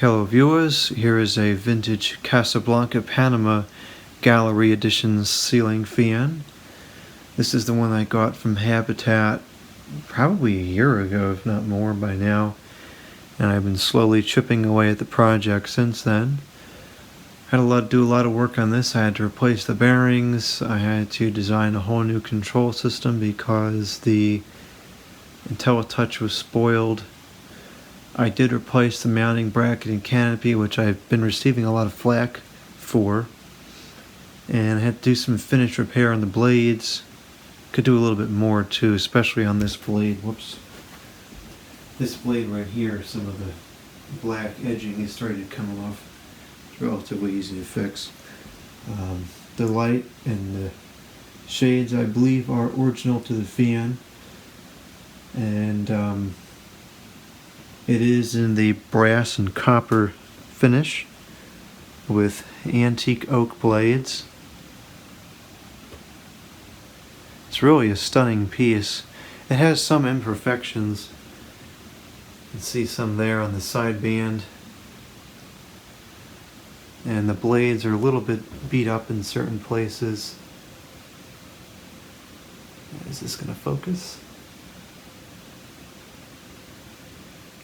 Hello viewers, here is a vintage Casablanca Panama Gallery Edition ceiling fan. This is the one I got from Habitat probably a year ago, if not more by now, and I've been slowly chipping away at the project since then. I had to do a lot of work on this. I had to replace the bearings, I had to design a whole new control system because the IntelliTouch was spoiled. I did replace the mounting bracket and canopy, which I've been receiving a lot of flack for. And I had to do some finish repair on the blades. Could do a little bit more too, especially on this blade. Whoops. This blade right here, some of the black edging is starting to come off. It's relatively easy to fix. The light and the shades, I believe, are original to the fan. And it is in the brass and copper finish with antique oak blades. It's really a stunning piece. It has some imperfections. You can see some there on the side band. And the blades are a little bit beat up in certain places. Is this going to focus?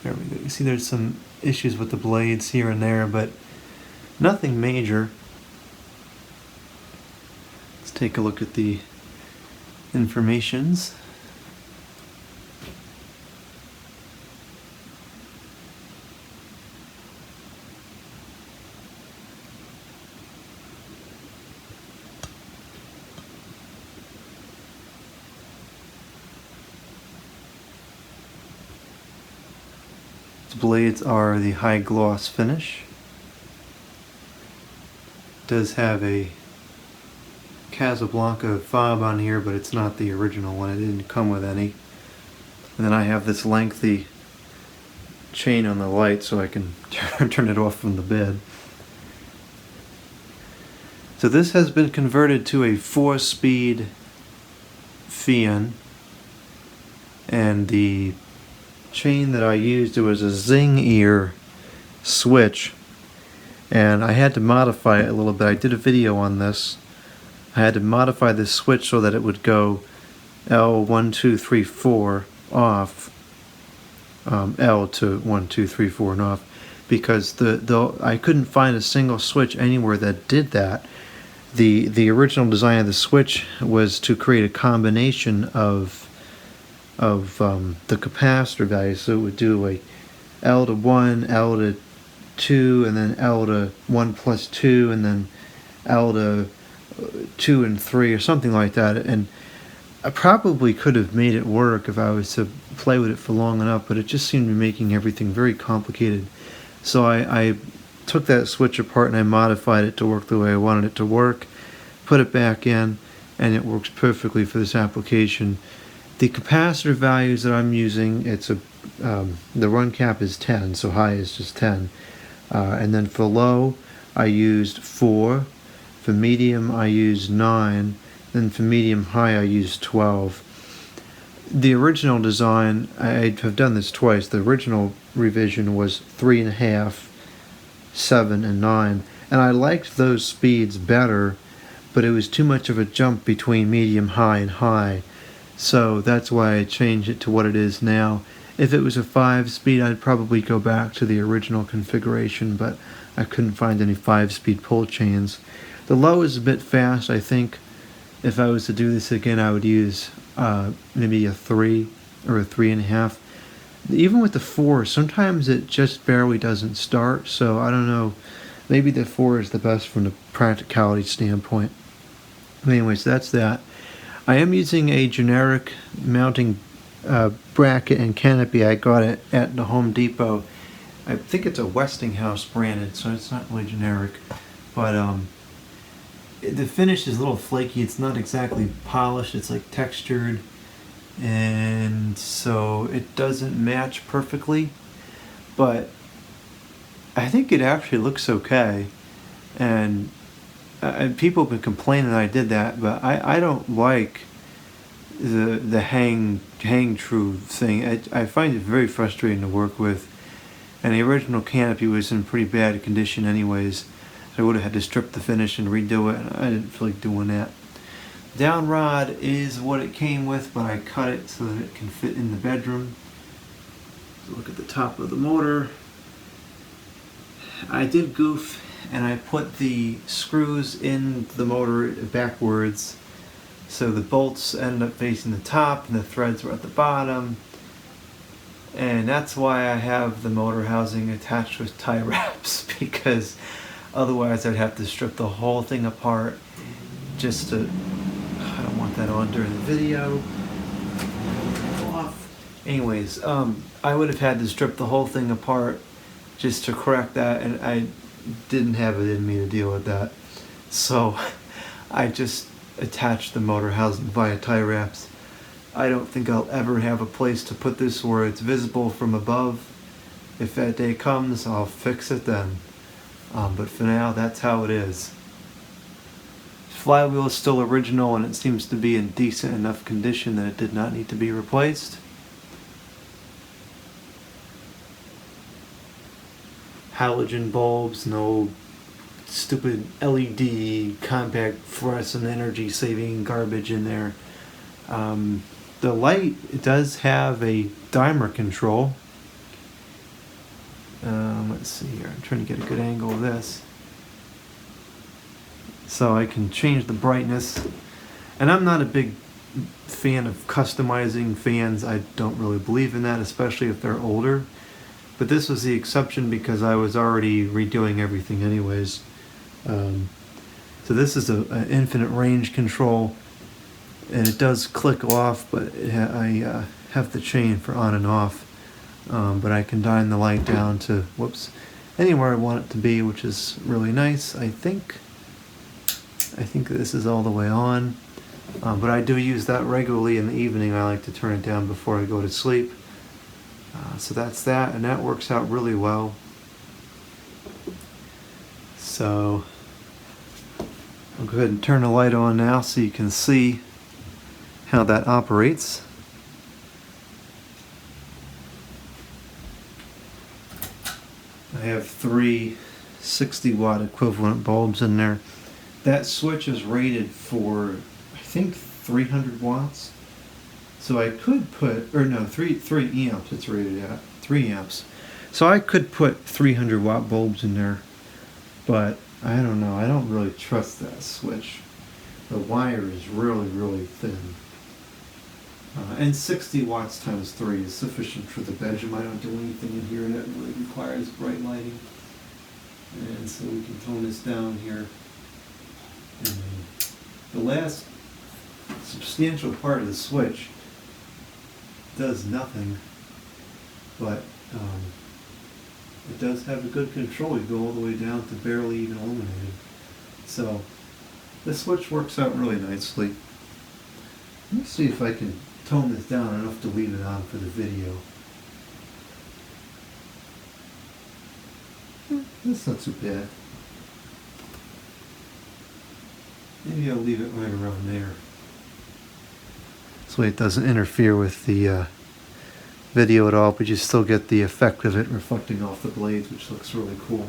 There we go. You see there's some issues with the blades here and there, but nothing major. Let's take a look at the informations. The blades are the high gloss finish. It does have a Casablanca fob on here, but it's not the original one. It didn't come with any. And then I have this lengthy chain on the light so I can turn it off from the bed. So this has been converted to a 4-speed fan, and the chain that I used, it was a Zing ear switch, and I had to modify it a little bit. I did a video on this. I had to modify this switch so that it would go L1, 2, 3, 4 off, L to 1, 2, 3, 4 and off, because I couldn't find a single switch anywhere that did that. The original design of the switch was to create a combination of the capacitor values, so it would do a L to 1, L to 2, and then L to 1 plus 2, and then L to 2 and 3, or something like that. And I probably could have made it work if I was to play with it for long enough, but it just seemed to be making everything very complicated. So I took that switch apart and I modified it to work the way I wanted it to work, put it back in, and it works perfectly for this application. The capacitor values that I'm using, the run cap is 10, so high is just 10. And then for low, I used 4. For medium, I used 9. Then for medium high, I used 12. The original design, I have done this twice. The original revision was 3.5, 7, and 9. And I liked those speeds better, but it was too much of a jump between medium, high, and high. So that's why I changed it to what it is now. If it was a 5-speed, I'd probably go back to the original configuration, but I couldn't find any 5-speed pull chains. The low is a bit fast. I think if I was to do this again, I would use maybe a 3 or a 3.5. Even with the 4, sometimes it just barely doesn't start, so I don't know. Maybe the 4 is the best from the practicality standpoint. Anyways, that's that. I am using a generic mounting bracket and canopy. I got it at the Home Depot. I think it's a Westinghouse branded, so it's not really generic. But the finish is a little flaky. It's not exactly polished. It's like textured. And so it doesn't match perfectly. But I think it actually looks okay. And people have been complaining that I did that, but I don't like the hang true thing. I find it very frustrating to work with. And the original canopy was in pretty bad condition anyways. So I would have had to strip the finish and redo it, and I didn't feel like doing that. Down rod is what it came with, but I cut it so that it can fit in the bedroom. So look at the top of the motor. I did goof, and I put the screws in the motor backwards, so the bolts ended up facing the top and the threads were at the bottom. And that's why I have the motor housing attached with tie wraps, because otherwise I'd have to strip the whole thing apart just to... I don't want that on during the video. Off. Anyways, I would have had to strip the whole thing apart just to correct that, and I didn't have it in me to deal with that. So I just attached the motor housing via tie wraps. I don't think I'll ever have a place to put this where it's visible from above. If that day comes, I'll fix it then. But for now, that's how it is. Flywheel is still original, and it seems to be in decent enough condition that it did not need to be replaced. Halogen bulbs, no stupid LED compact fluorescent energy saving garbage in there. The light, it does have a dimmer control. Let's see here, I'm trying to get a good angle of this. So I can change the brightness. And I'm not a big fan of customizing fans. I don't really believe in that, especially if they're older. But this was the exception because I was already redoing everything anyways. So this is an infinite range control. And it does click off, but I have the chain for on and off. But I can dial the light down to, anywhere I want it to be, which is really nice. I think this is all the way on. But I do use that regularly in the evening. I like to turn it down before I go to sleep. So that's that, and that works out really well. So I'll go ahead and turn the light on now so you can see how that operates. I have 3 60-watt equivalent bulbs in there. That switch is rated for, I think, 300 watts. So I could put, 3 amps it's rated at, 3 amps. So I could put 300 watt bulbs in there, but I don't know, I don't really trust that switch. The wire is really, really thin. And 60 watts times 3 is sufficient for the bedroom. I don't do anything in here that really requires bright lighting. And so we can tone this down here. And the last substantial part of the switch does nothing, but it does have a good control. You go all the way down to barely even illuminated. So the switch works out really nicely. Let me see if I can tone this down enough to leave it on for the video. That's not too bad. Maybe I'll leave it right around there. This way it doesn't interfere with the video at all, but you still get the effect of it reflecting off the blades, which looks really cool.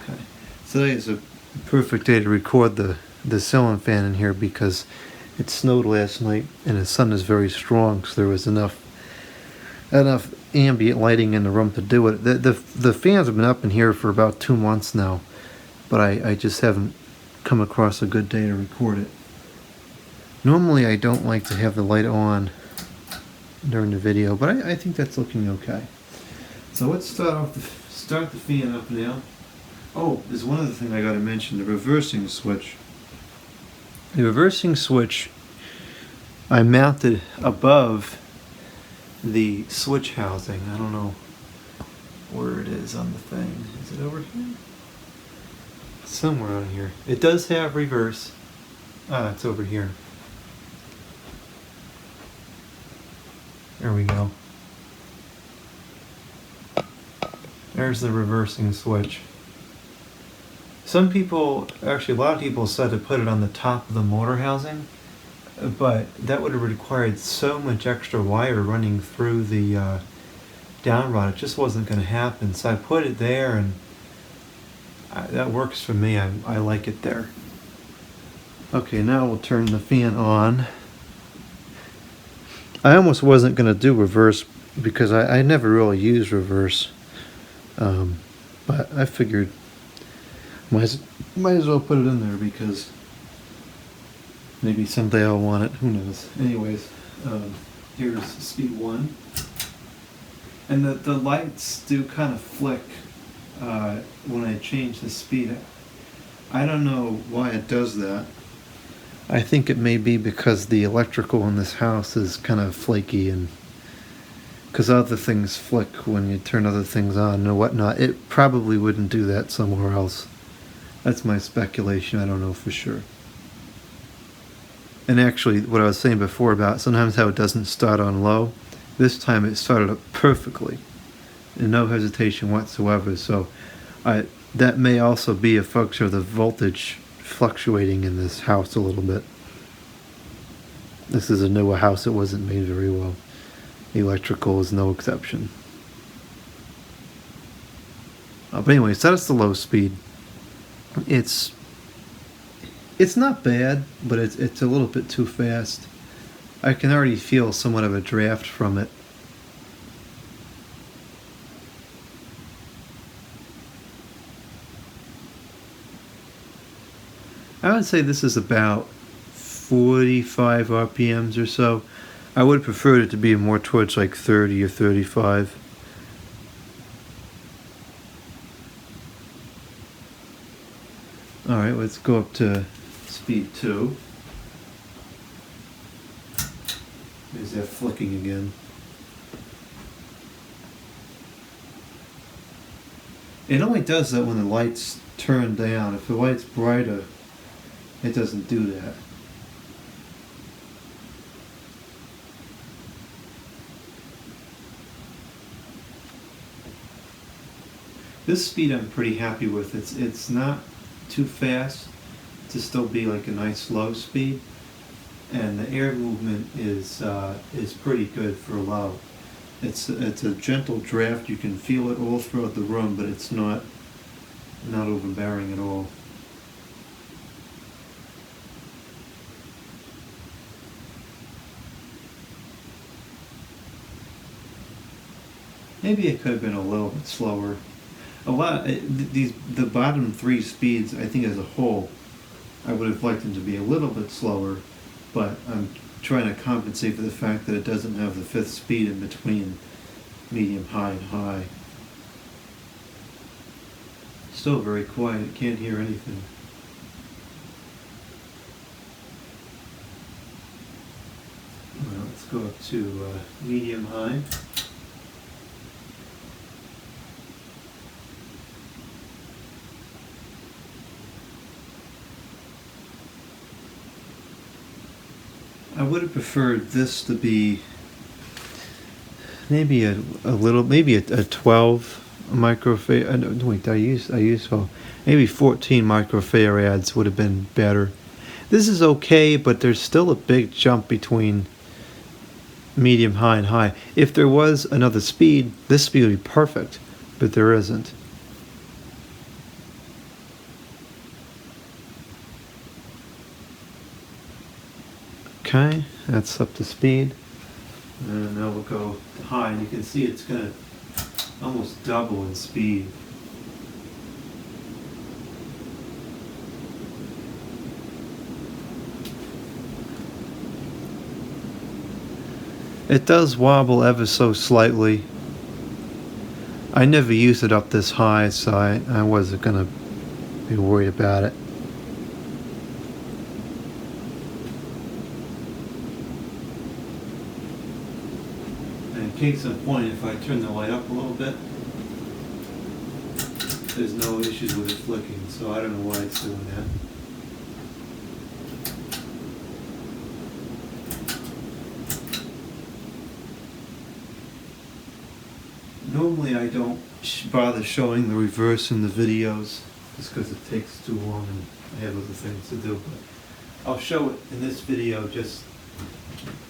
Okay, today is a perfect day to record the ceiling fan in here because it snowed last night and the sun is very strong, so there was enough ambient lighting in the room to do it. The fans have been up in here for about 2 months now, but I just haven't come across a good day to record it. Normally I don't like to have the light on during the video, but I think that's looking okay. So let's start the fan up now. Oh, there's one other thing I gotta mention, the reversing switch. The reversing switch I mounted above the switch housing. I don't know where it is on the thing. Is it over here? Somewhere on here. It does have reverse. It's over here. There we go. There's the reversing switch. Some people, actually a lot of people said to put it on the top of the motor housing. but that would have required so much extra wire running through the down rod. It just wasn't going to happen. So I put it there, and that works for me. I like it there. Okay, now we'll turn the fan on. I almost wasn't going to do reverse because I never really used reverse. But I figured might as well put it in there because maybe someday I'll want it. Who knows? Anyways, here's speed 1. And the lights do kind of flick when I change the speed. I don't know why it does that. I think it may be because the electrical in this house is kind of flaky, and because other things flick when you turn other things on and whatnot. It probably wouldn't do that somewhere else. That's my speculation. I don't know for sure. And actually, what I was saying before about sometimes how it doesn't start on low, this time it started up perfectly and no hesitation whatsoever. So that may also be a function of the voltage fluctuating in this house a little bit. This is a newer house. It wasn't made very well. Electrical is no exception. But anyway, so that's the low speed. It's not bad, but it's a little bit too fast. I can already feel somewhat of a draft from it. I would say this is about 45 RPMs or so. I would prefer it to be more towards like 30 or 35. Alright, let's go up to speed 2. There's that flicking again. It only does that when the lights turn down. If the light's brighter, it doesn't do that. This speed I'm pretty happy with. It's not too fast to still be like a nice low speed, and the air movement is pretty good for low. It's a gentle draft. You can feel it all throughout the room, but it's not overbearing at all. Maybe it could have been a little bit slower. The bottom 3 speeds, I think as a whole, I would have liked them to be a little bit slower, but I'm trying to compensate for the fact that it doesn't have the 5th speed in between medium, high, and high. Still very quiet, can't hear anything. Well, let's go up to medium, high. I would have preferred this to be maybe a 12 microfarad. Wait, I used well, maybe 14 microfarads would have been better. This is okay, but there's still a big jump between medium, high, and high. If there was another speed, this speed would be perfect, but there isn't. Okay, that's up to speed. And now we'll go high, and you can see it's going to almost double in speed. It does wobble ever so slightly. I never used it up this high, so I wasn't going to be worried about it. Case in point, if I turn the light up a little bit, there's no issues with it flicking, so I don't know why it's doing that. Normally I don't bother showing the reverse in the videos just because it takes too long and I have other things to do, but I'll show it in this video just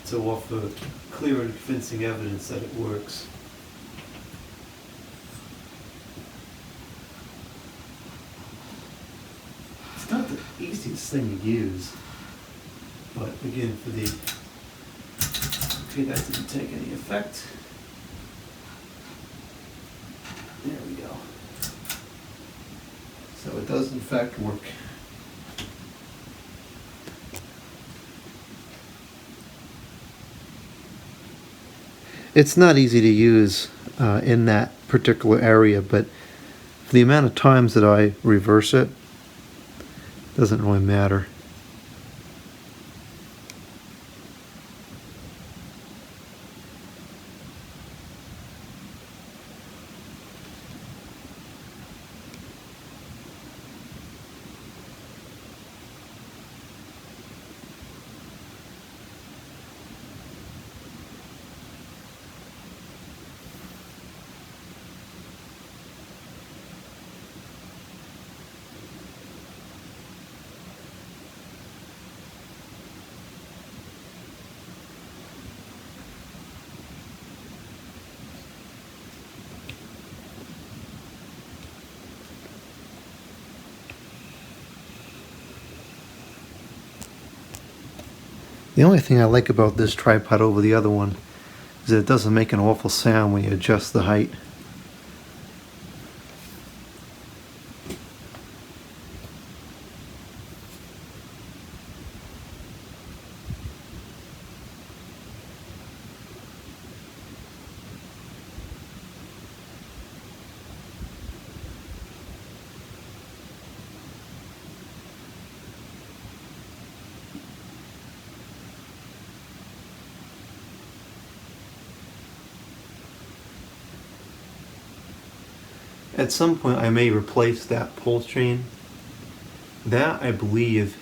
to offer clear and convincing evidence that it works. It's not the easiest thing to use, but again, for the... Okay, that didn't take any effect. There we go. So it does in fact work. It's not easy to use in that particular area, but for the amount of times that I reverse it, it doesn't really matter. The only thing I like about this tripod over the other one is that it doesn't make an awful sound when you adjust the height. At some point I may replace that pull chain. That, I believe,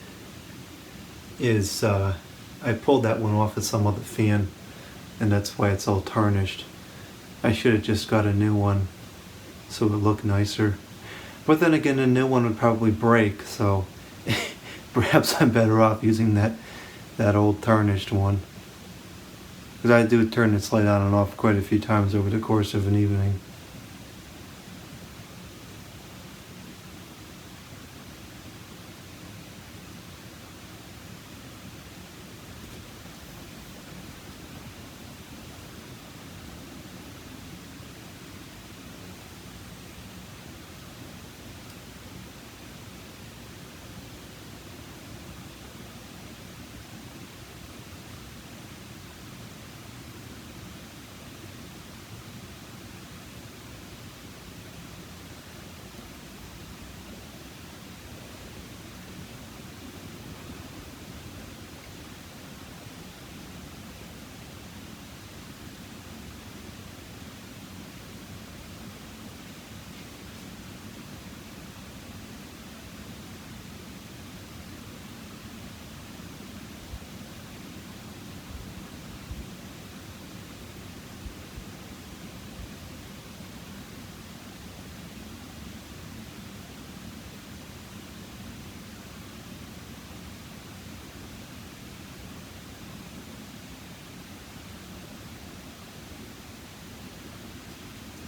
is, I pulled that one off of some other fan, and that's why it's all tarnished. I should have just got a new one so it would look nicer. But then again, a new one would probably break, so perhaps I'm better off using that old tarnished one. Because I do turn this light on and off quite a few times over the course of an evening.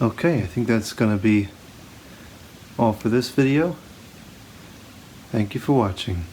Okay, I think that's going to be all for this video. Thank you for watching.